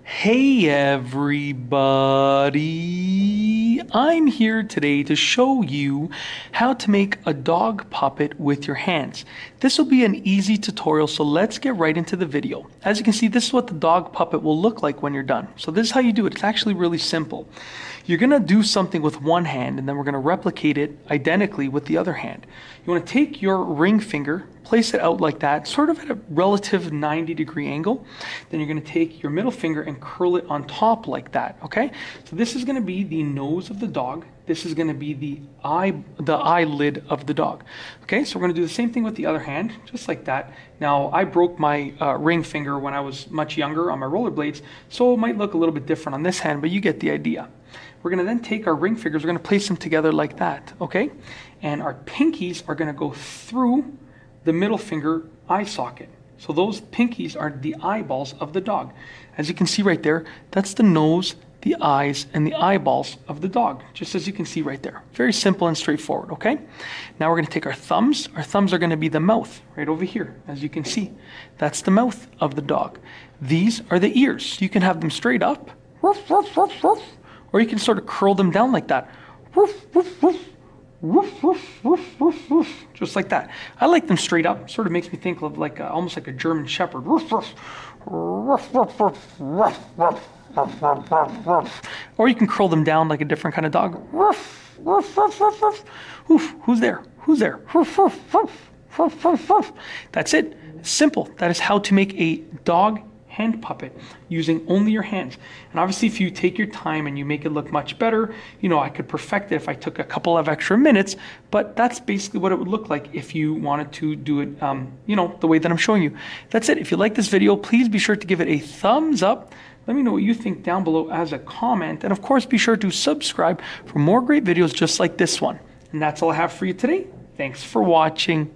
Hey everybody! I'm here today to show you how to make a dog puppet with your hands. This will be an easy tutorial, so let's get right into the video. As you can see, this is what the dog puppet will look like when you're done. So this is how you do it. It's actually really simple. You're going to do something with one hand and then we're going to replicate it identically with the other hand. You want to take your ring finger, place it out like that, sort of at a relative 90-degree angle. Then you're going to take your middle finger and curl it on top like that, okay? So this is going to be the nose of the dog. This is going to be the eyelid of the dog. Okay, so we're going to do the same thing with the other hand, just like that. Now, I broke my ring finger when I was much younger on my rollerblades, so it might look a little bit different on this hand, but you get the idea. We're going to then take our ring fingers, we're going to place them together like that, okay? And our pinkies are going to go through the middle finger eye socket. So those pinkies are the eyeballs of the dog. As you can see right there, that's the nose, the eyes, and the eyeballs of the dog, just as you can see right there. Very simple and straightforward, okay? Now we're going to take our thumbs. Our thumbs are going to be the mouth right over here, as you can see. That's the mouth of the dog. These are the ears. You can have them straight up, or you can sort of curl them down like that. Just like that. I like them straight up. Sort of makes me think of like almost like a German shepherd. Or you can curl them down like a different kind of dog. Who's there? Who's there? That's it. Simple. That is how to make a dog hand puppet using only your hands. And obviously if you take your time and you make it look much better, you know, I could perfect it if I took a couple of extra minutes, but that's basically what it would look like if you wanted to do it, you know, the way that I'm showing you. That's it. If you like this video, please be sure to give it a thumbs up. Let me know what you think down below as a comment. And of course, be sure to subscribe for more great videos just like this one. And that's all I have for you today. Thanks for watching.